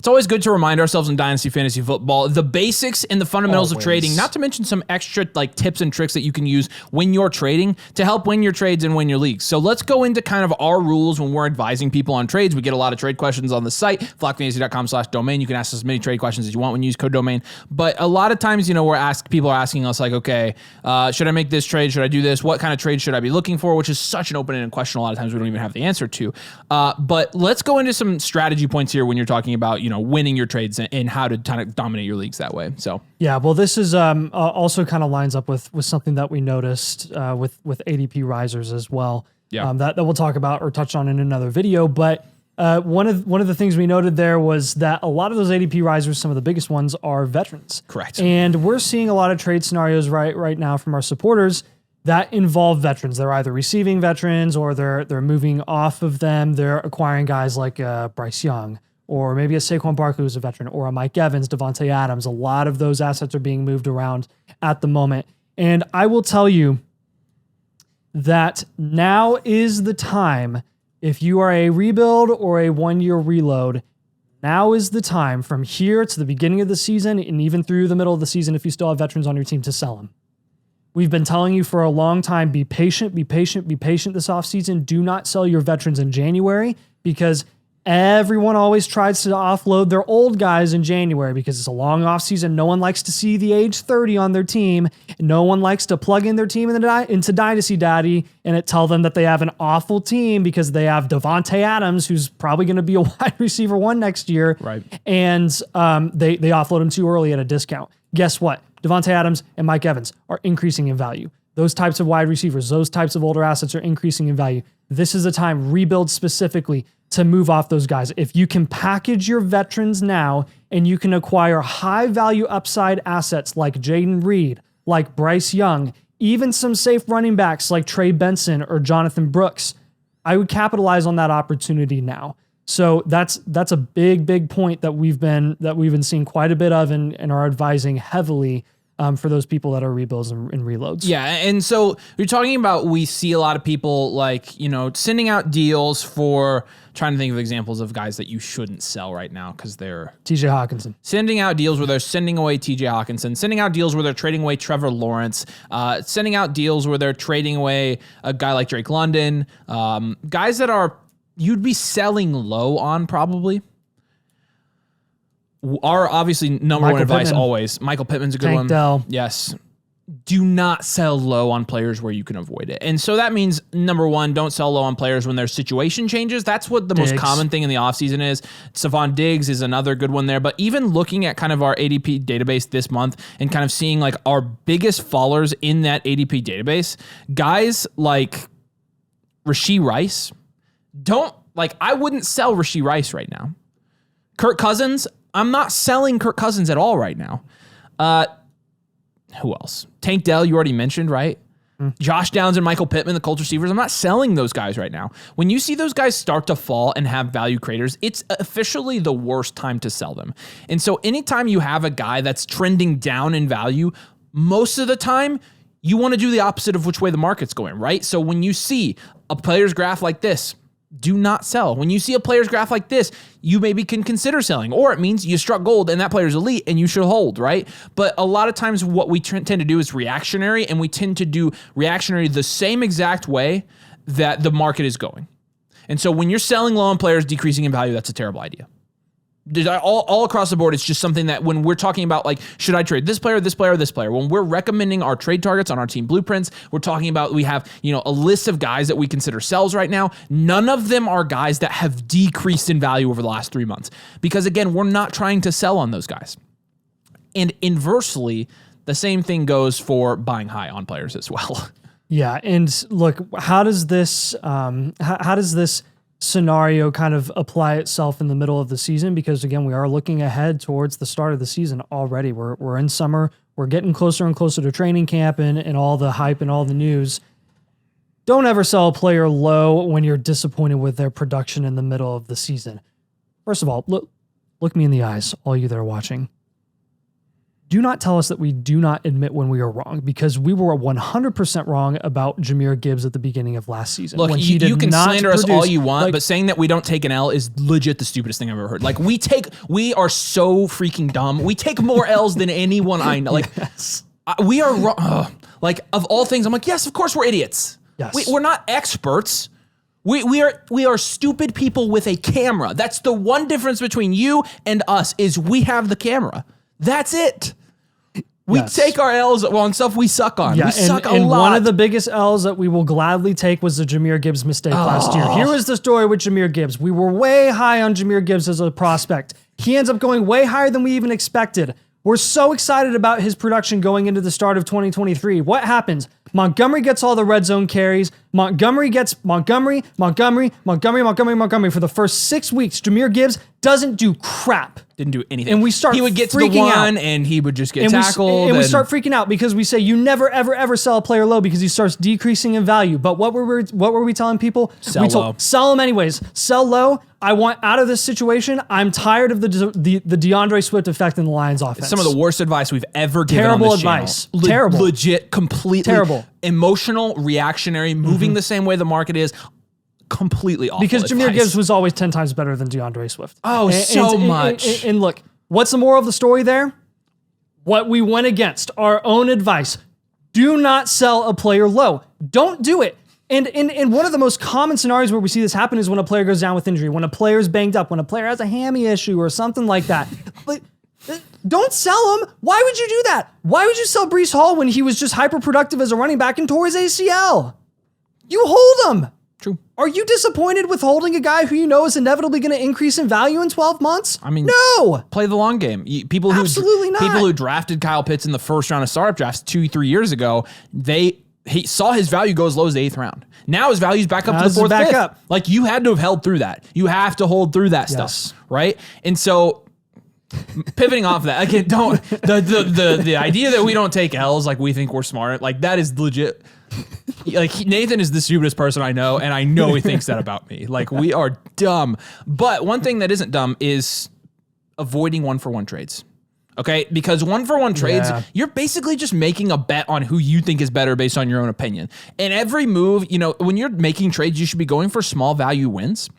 always good to remind ourselves in Dynasty Fantasy Football, the basics and the fundamentals of trading, not to mention some extra like tips and tricks that you can use when you're trading to help win your trades and win your leagues. So let's go into kind of our rules when we're advising people on trades. We get a lot of trade questions on the site, flockfantasy.com/domain. You can ask us as many trade questions as you want when you use code domain. But a lot of times, people are asking us like, okay, should I make this trade? Should I do this? What kind of trade should I be looking for? Which is such an open-ended question. A lot of times we don't even have the answer to. But let's go into some strategy points here when you're talking about, winning your trades and how to kind of dominate your leagues that way. So yeah, well, this is also kind of lines up with something that we noticed with ADP risers as well. Yeah. That we'll talk about or touch on in another video. But one of the things we noted there was that a lot of those ADP risers, some of the biggest ones, are veterans. Correct. And we're seeing a lot of trade scenarios right now from our supporters that involve veterans. They're either receiving veterans or they're moving off of them. They're acquiring guys like Bryce Young, or maybe a Saquon Barkley who's a veteran, or a Mike Evans, Devontae Adams. A lot of those assets are being moved around at the moment. And I will tell you that now is the time, if you are a rebuild or a one-year reload, now is the time from here to the beginning of the season and even through the middle of the season if you still have veterans on your team to sell them. We've been telling you for a long time, be patient this offseason. Do not sell your veterans in January because everyone always tries to offload their old guys in January because it's a long offseason. No one likes to see the age 30 on their team. No one likes to plug in their team into Dynasty Daddy and tell them that they have an awful team because they have Devontae Adams, who's probably going to be a wide receiver one next year. Right. And they offload him too early at a discount. Guess what? Devontae Adams and Mike Evans are increasing in value. Those types of wide receivers, those types of older assets are increasing in value. This is a time, rebuild specifically, to move off those guys. If you can package your veterans now and you can acquire high value upside assets like Jaden Reed, like Bryce Young, even some safe running backs like Trey Benson or Jonathan Brooks, I would capitalize on that opportunity now. So that's a big point that we've been seeing quite a bit of and are advising heavily for those people that are rebuilds and reloads. Yeah, and so you're talking about, we see a lot of people like, sending out deals for, trying to think of examples of guys that you shouldn't sell right now because they're... TJ Hawkinson. Sending out deals where they're sending away TJ Hawkinson, sending out deals where they're trading away Trevor Lawrence, sending out deals where they're trading away a guy like Drake London, guys that you'd be selling low on probably. Our obviously number one advice always, Michael Pittman's a good one. Dell. Yes. Do not sell low on players where you can avoid it. And so that means, number one, don't sell low on players when their situation changes. That's what the most common thing in the offseason is. Stephon Diggs is another good one there. But even looking at kind of our ADP database this month and kind of seeing like our biggest fallers in that ADP database, guys like Rashee Rice, I wouldn't sell Rashee Rice right now. Kirk Cousins, I'm not selling Kirk Cousins at all right now. Who else? Tank Dell, you already mentioned, right? Josh Downs and Michael Pittman, the Colts receivers. I'm not selling those guys right now. When you see those guys start to fall and have value creators, it's officially the worst time to sell them. And so anytime you have a guy that's trending down in value, most of the time, you want to do the opposite of which way the market's going, right? So when you see a player's graph like this, do not sell. When you see a player's graph like this, you maybe can consider selling, or it means you struck gold and that player's elite and you should hold, right? But a lot of times what we tend to do is reactionary, and we tend to do reactionary the same exact way that the market is going. And so when you're selling low on players decreasing in value, that's a terrible idea. All across the board, it's just something that when we're talking about, like, should I trade this player, this player, or this player? When we're recommending our trade targets on our team blueprints, we're talking about, we have, a list of guys that we consider sells right now. None of them are guys that have decreased in value over the last 3 months. Because again, we're not trying to sell on those guys. And inversely, the same thing goes for buying high on players as well. Yeah. And look, how does this scenario kind of apply itself in the middle of the season? Because again, we are looking ahead towards the start of the season already. We're in summer. We're getting closer and closer to training camp and all the hype and all the news. Don't ever sell a player low when you're disappointed with their production in the middle of the season. First of all, look me in the eyes, all you that are watching. do not tell us that we do not admit when we are wrong, because we were 100% wrong about Jahmyr Gibbs at the beginning of last season. Look, when you can slander us all you want, like, but saying that we don't take an L is legit the stupidest thing I've ever heard. Like, we are so freaking dumb. We take more L's than anyone I know. Like, yes. We are wrong. Like, of all things, I'm like, yes, of course we're idiots. Yes. We're not experts. We are stupid people with a camera. That's the one difference between you and us, is we have the camera. That's it. We take our L's on stuff we suck on. We suck a lot. One of the biggest L's that we will gladly take was the Jahmyr Gibbs mistake last year. Here was the story with Jahmyr Gibbs. We were way high on Jahmyr Gibbs as a prospect. He ends up going way higher than we even expected. We're so excited about his production going into the start of 2023. What happens? Montgomery gets all the red zone carries. Montgomery gets Montgomery for the first 6 weeks. Jahmyr Gibbs doesn't do crap. Didn't do anything. And we start He would get to the one, and he would just get tackled. And we start freaking out because we say you never, ever, ever sell a player low because he starts decreasing in value. But what were we telling people? Low. Sell him anyways. Sell low. I want out of this situation. I'm tired of the DeAndre Swift effect in the Lions offense. Some of the worst advice we've ever given Terrible on this advice. channel. Terrible. Legit, completely. Terrible. Emotional, reactionary, moving the same way the market is. Completely awful Because Jahmyr advice. Gibbs was always 10 times better than DeAndre Swift. Oh, so much. And look, what's the moral of the story there? What we went against, our own advice. Do not sell a player low. Don't do it. And one of the most common scenarios where we see this happen is when a player goes down with injury, when a player is banged up, when a player has a hammy issue or something like that. Don't sell him. Why would you do that? Why would you sell Breece Hall when he was just hyper productive as a running back and tore his ACL? You hold him. True. Are you disappointed with holding a guy who you know is inevitably going to increase in value in 12 months? I mean, no. Play the long game. Absolutely not. People who drafted Kyle Pitts in the first round of startup drafts 2-3 years ago, he saw his value go as low as the 8th round. Now his value's back up to the 4th, 5th. Like, you had to have held through that. You have to hold through that stuff, right? And so, pivoting off of that, again, don't the idea that we don't take L's, like we think we're smart, like that is legit. Like, Nathan is the stupidest person I know, and I know he thinks that about me. Like, we are dumb. But one thing that isn't dumb is avoiding 1-for-1 trades. Okay, because 1-for-1 trades, you're basically just making a bet on who you think is better based on your own opinion. And every move, when you're making trades, you should be going for small value wins.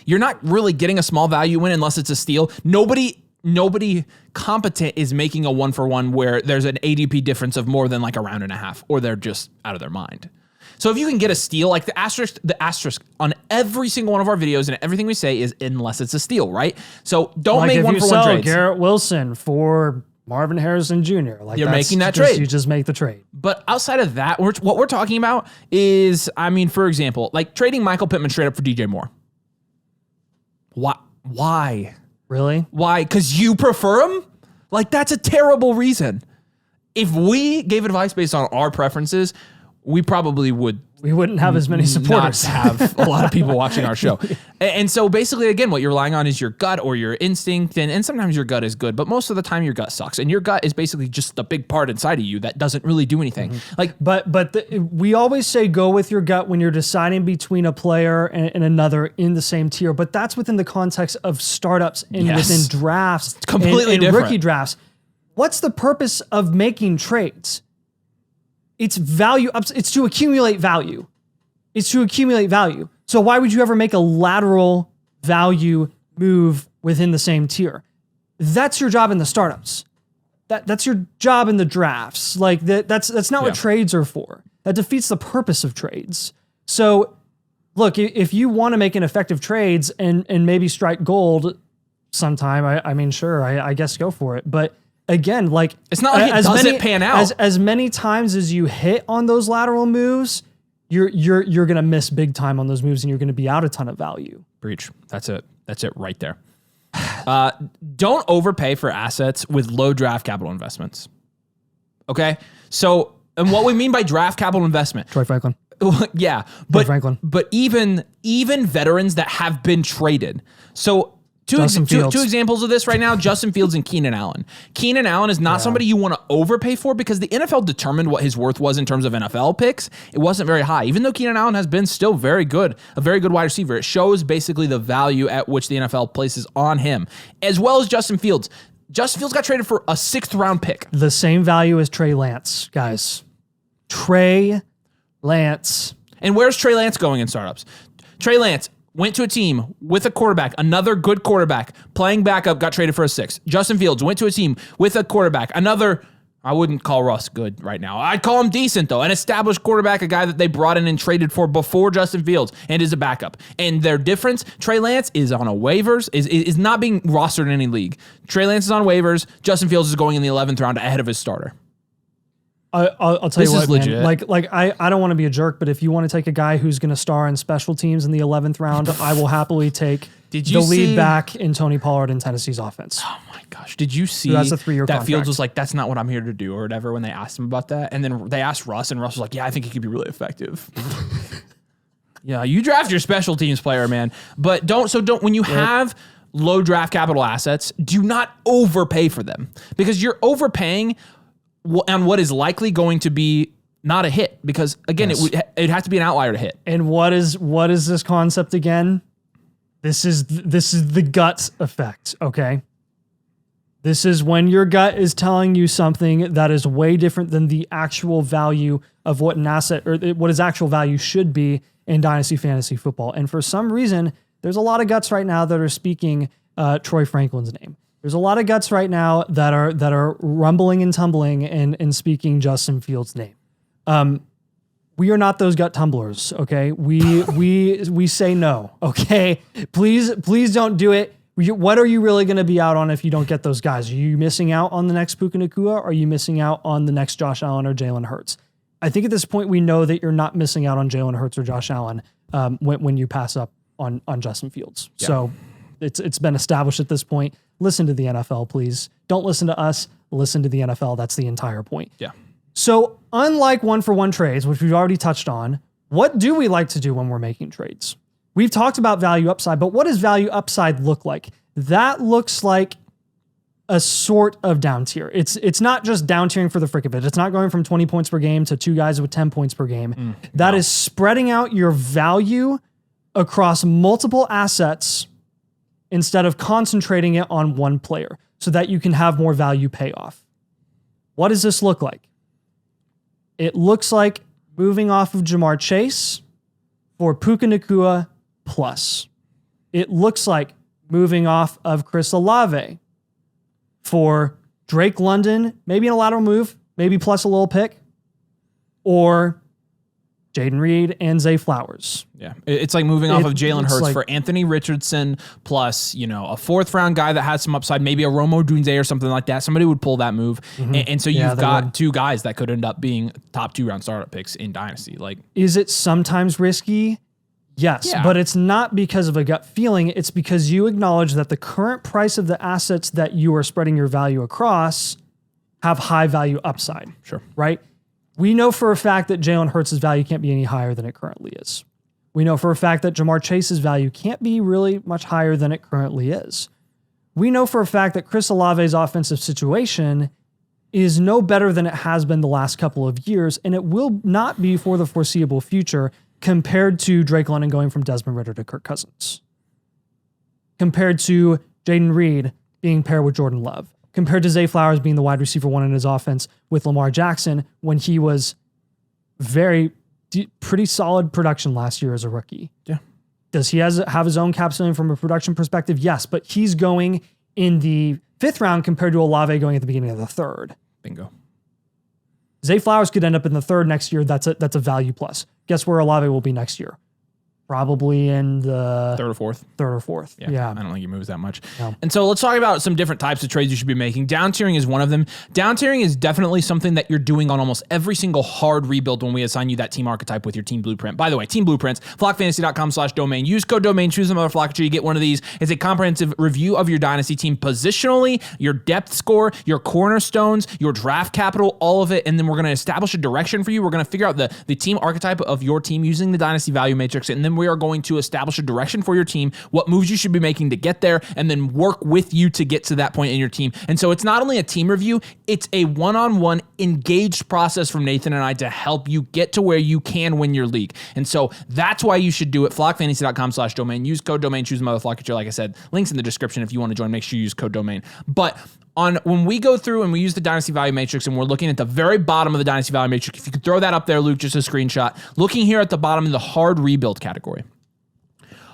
You're not really getting a small value win unless it's a steal. Nobody competent is making a 1-for-1 where there's an ADP difference of more than like a round and a half, or they're just out of their mind. So if you can get a steal, like the asterisk on every single one of our videos and everything we say is unless it's a steal, right? So don't make 1-for-1 trades. Garrett Wilson for Marvin Harrison Jr. Like, you're making that trade. You just make the trade. But outside of that, what we're talking about is, for example, like trading Michael Pittman straight up for DJ Moore. Why? Really? Why? Because you prefer him? Like, that's a terrible reason. If we gave advice based on our preferences, we probably would. We wouldn't have as many supporters. Not have a lot of people watching our show. And so basically, again, what you're relying on is your gut or your instinct. And sometimes your gut is good, but most of the time your gut sucks. And your gut is basically just a big part inside of you that doesn't really do anything. We always say go with your gut when you're deciding between a player and another in the same tier. But that's within the context of startups and within drafts. It's completely different. Rookie drafts. What's the purpose of making trades? It's value. It's to accumulate value. So why would you ever make a lateral value move within the same tier? That's your job in the startups. That's your job in the drafts. Like that's not what trades are for. That defeats the purpose of trades. So look, if you want to make an effective trades and maybe strike gold sometime, I guess go for it. But again, like, it's not like it doesn't pan out. As many times as you hit on those lateral moves, you're gonna miss big time on those moves, and you're gonna be out a ton of value. Breach. That's it right there. Don't overpay for assets with low draft capital investments. Okay, so and what we mean by draft capital investment, Troy Franklin. Yeah, Franklin. But even veterans that have been traded. So. Two examples of this right now, Justin Fields and Keenan Allen. Keenan Allen is not somebody you want to overpay for because the NFL determined what his worth was in terms of NFL picks. It wasn't very high. Even though Keenan Allen has been still very good, a very good wide receiver, it shows basically the value at which the NFL places on him, as well as Justin Fields. Justin Fields got traded for a 6th round pick. The same value as Trey Lance, guys. Trey Lance. And where's Trey Lance going in startups? Trey Lance went to a team with a quarterback, another good quarterback, playing backup, got traded for a 6th. Justin Fields went to a team with a quarterback, another, I wouldn't call Russ good right now. I'd call him decent, though. An established quarterback, a guy that they brought in and traded for before Justin Fields and is a backup. And their difference, Trey Lance is on a waivers, is not being rostered in any league. Trey Lance is on waivers. Justin Fields is going in the 11th round ahead of his starter. I'll tell you what, man. Like I don't want to be a jerk, but if you want to take a guy who's going to star in special teams in the 11th round, I will happily take the lead back in Tony Pollard in Tennessee's offense. Oh my gosh. Did you see that's a 3-year that contract. Fields was like, that's not what I'm here to do or whatever when they asked him about that? And then they asked Russ and Russ was like, yeah, I think he could be really effective. Yeah, you draft your special teams player, man. But don't when you have low draft capital assets, do not overpay for them because you're overpaying on what is likely going to be not a hit because again, it has to be an outlier to hit. And what is this concept again? This is the gut effect, okay? This is when your gut is telling you something that is way different than the actual value of what an asset or what its actual value should be in Dynasty Fantasy Football. And for some reason, there's a lot of guts right now that are speaking Troy Franklin's name. There's a lot of guts right now that are rumbling and tumbling and speaking Justin Fields' name. We are not those gut tumblers, okay? We say no, okay? Please don't do it. What are you really going to be out on if you don't get those guys? Are you missing out on the next Puka Nacua? Or are you missing out on the next Josh Allen or Jalen Hurts? I think at this point we know that you're not missing out on Jalen Hurts or Josh Allen when you pass up on Justin Fields. Yeah. So it's been established at this point. Listen to the NFL, please. Don't listen to us. Listen to the NFL. That's the entire point. Yeah. So unlike 1-for-1 trades, which we've already touched on, what do we like to do when we're making trades? We've talked about value upside, but what does value upside look like? That looks like a sort of down tier. It's not just down tiering for the frick of it. It's not going from 20 points per game to 2 guys with 10 points per game. That is spreading out your value across multiple assets instead of concentrating it on one player so that you can have more value payoff. What does this look like? It looks like moving off of Jamar Chase for Puka Nacua plus. It looks like moving off of Chris Olave for Drake London, maybe in a lateral move, maybe plus a little pick, or Jaden Reed and Zay Flowers. Yeah. It's like moving off of Jalen Hurts for Anthony Richardson plus, a 4th round guy that has some upside, maybe a Romo Dunze or something like that. Somebody would pull that move. And so you've got 2 guys that could end up being top 2 round startup picks in Dynasty. Like, is it sometimes risky? Yes, but it's not because of a gut feeling. It's because you acknowledge that the current price of the assets that you are spreading your value across have high value upside. Sure. Right? We know for a fact that Jalen Hurts' value can't be any higher than it currently is. We know for a fact that Jamar Chase's value can't be really much higher than it currently is. We know for a fact that Chris Olave's offensive situation is no better than it has been the last couple of years, and it will not be for the foreseeable future compared to Drake London going from Desmond Ridder to Kirk Cousins. Compared to Jaden Reed being paired with Jordan Love. Compared to Zay Flowers being the wide receiver 1 in his offense with Lamar Jackson when he was pretty solid production last year as a rookie. Yeah. Does he have his own cap ceiling from a production perspective? Yes, but he's going in the 5th round compared to Olave going at the beginning of the 3rd. Bingo. Zay Flowers could end up in the 3rd next year. That's a value plus. Guess where Olave will be next year? Probably in the 3rd or 4th. 3rd or 4th. Yeah. I don't think he moves that much. No. And so let's talk about some different types of trades you should be making. Down tiering is one of them. Down tiering is definitely something that you're doing on almost every single hard rebuild when we assign you that team archetype with your team blueprint. By the way, team blueprints, flockfantasy.com/domain. Use code domain, choose the mother flock tree, you get one of these. It's a comprehensive review of your dynasty team positionally, your depth score, your cornerstones, your draft capital, all of it. And then we're going to establish a direction for you. We're going to figure out the team archetype of your team using the dynasty value matrix. And then we are going to establish a direction for your team, what moves you should be making to get there, and then work with you to get to that point in your team. And so it's not only a team review, it's a one-on-one engaged process from Nathan and I to help you get to where you can win your league. And so that's why you should do it. Flockfantasy.com/domain. Use code domain, choose mother flock. Like I said, links in the description if you want to join. Make sure you use code domain. But when we go through and we use the Dynasty Value Matrix and we're looking at the very bottom of the Dynasty Value Matrix, if you could throw that up there, Luke, just a screenshot. Looking here at the bottom of the hard rebuild category.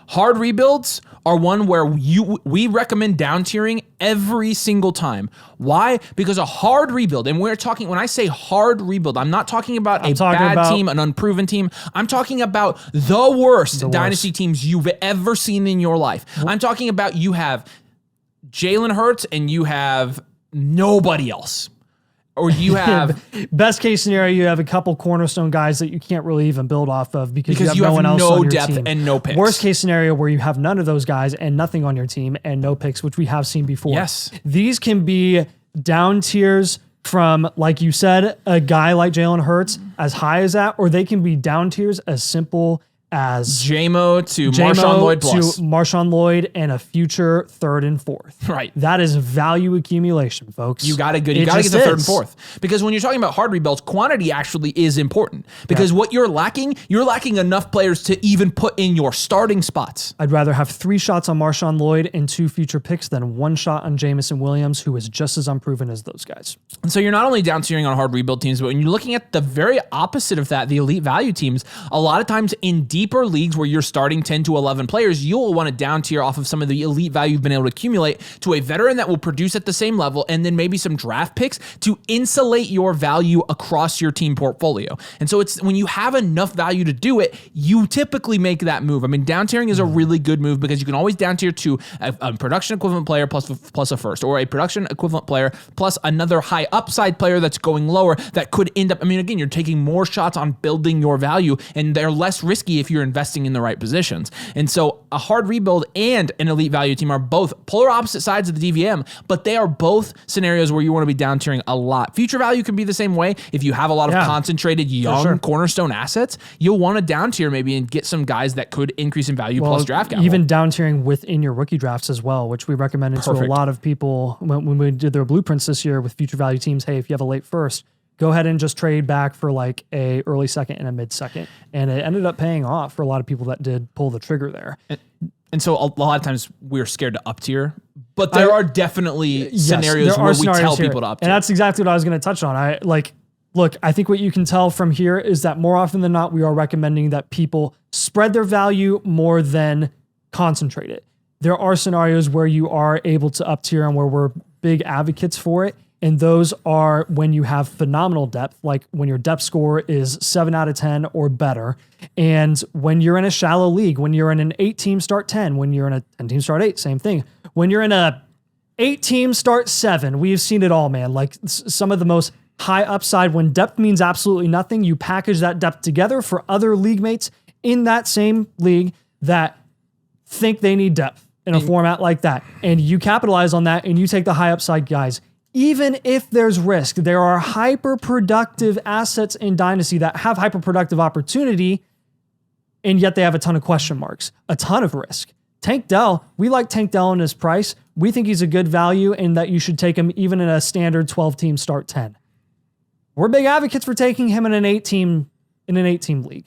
Hard rebuilds are one where we recommend down tiering every single time. Why? Because a hard rebuild, and when I say hard rebuild, I'm not talking about a bad team, an unproven team. I'm talking about the worst Dynasty teams you've ever seen in your life. I'm talking about you have Jalen Hurts and you have nobody else. Or you have best case scenario, you have a couple cornerstone guys that you can't really even build off of because you have no one else on your depth team. And no picks. Worst case scenario where you have none of those guys and nothing on your team and no picks, which we have seen before. Yes. These can be down tiers from, like you said, a guy like Jalen Hurts as high as that, or they can be down tiers as simple as JMO to Marshawn Lloyd plus. To Marshawn Lloyd and a future third and fourth. Right. That is value accumulation, folks. You got to get the third and fourth. Because when you're talking about hard rebuilds, quantity actually is important. Because what you're lacking enough players to even put in your starting spots. I'd rather have 3 shots on Marshawn Lloyd and 2 future picks than 1 shot on Jamison Williams, who is just as unproven as those guys. And so you're not only down tiering on hard rebuild teams, but when you're looking at the very opposite of that, the elite value teams, a lot of times in deeper leagues where you're starting 10 to 11 players, you'll want to down tier off of some of the elite value you've been able to accumulate to a veteran that will produce at the same level, and then maybe some draft picks to insulate your value across your team portfolio. And so it's when you have enough value to do it, you typically make that move. I mean, down tiering is a really good move because you can always down tier to a production equivalent player plus a first, or a production equivalent player plus another high upside player that's going lower that could end up, I mean, again, you're taking more shots on building your value, and they're less risky if you're investing in the right positions. And so a hard rebuild and an elite value team are both polar opposite sides of the DVM, but they are both scenarios where you want to be down tiering a lot. Future value can be the same way. If you have a lot of concentrated young cornerstone assets, you'll want to down tier maybe and get some guys that could increase in value plus draft capital. Even down tiering within your rookie drafts as well, which we recommended to a lot of people when we did their blueprints this year with future value teams. Hey, if you have a late first, go ahead and just trade back for like a early second and a mid second. And it ended up paying off for a lot of people that did pull the trigger there. And so a lot of times we're scared to up tier, but there are definitely scenarios where we tell people to up tier. And that's exactly what I was going to touch on. Look, I think what you can tell from here is that more often than not, we are recommending that people spread their value more than concentrate it. There are scenarios where you are able to up tier and where we're big advocates for it. And those are when you have phenomenal depth, like when your depth score is 7 out of 10 or better. And when you're in a shallow league, when you're in an 8-team start 10, when you're in a 10-team start 8, same thing. When you're in a 8-team start 7, we've seen it all, man. Like some of the most high upside, when depth means absolutely nothing, you package that depth together for other league mates in that same league that think they need depth in a format like that. And you capitalize on that and you take the high upside guys. Even if there's risk, there are hyper-productive assets in Dynasty that have hyper-productive opportunity, and yet they have a ton of question marks, a ton of risk. Tank Dell, we like Tank Dell in his price. We think he's a good value and that you should take him even in a standard 12-team start 10. We're big advocates for taking him in an 8-team league.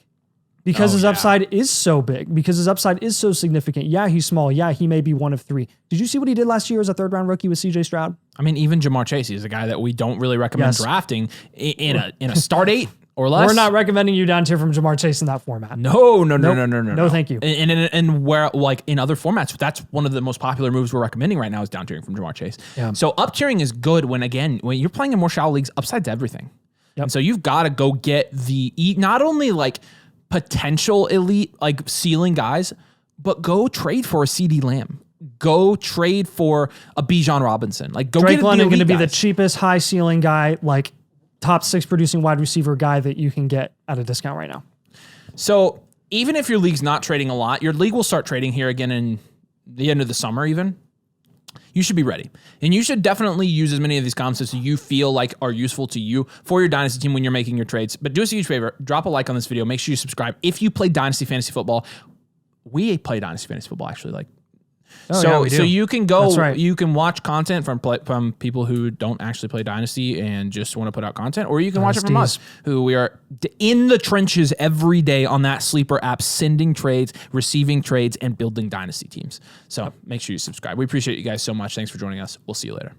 Because his upside is so big, because his upside is so significant. Yeah, he's small. Yeah, he may be one of 3. Did you see what he did last year as a 3rd-round rookie with CJ Stroud? I mean, even Jamar Chase is a guy that we don't really recommend drafting in a start 8 or less. We're not recommending you down tier from Jamar Chase in that format. No. No, thank you. And where, like, in other formats, that's one of the most popular moves we're recommending right now is down tiering from Jamar Chase. Yeah. So up tiering is good when you're playing in more shallow leagues, upside's everything. Yep. And so you've got to go get not only like potential elite, like ceiling guys, but go trade for a CD Lamb. Go trade for a Bijan Robinson. Like go Drake get London going to be the cheapest high ceiling guy, like top 6 producing wide receiver guy that you can get at a discount right now. So even if your league's not trading a lot, your league will start trading here again in the end of the summer even. You should be ready. And you should definitely use as many of these concepts that you feel like are useful to you for your Dynasty team when you're making your trades. But do us a huge favor, drop a like on this video. Make sure you subscribe. If you play Dynasty Fantasy Football, we play Dynasty Fantasy Football actually. Like, so you can go, you can watch content from people who don't actually play Dynasty and just want to put out content, or you can watch it from us, who we are in the trenches every day on that sleeper app, sending trades, receiving trades, and building Dynasty teams. So make sure you subscribe. We appreciate you guys so much. Thanks for joining us. We'll see you later.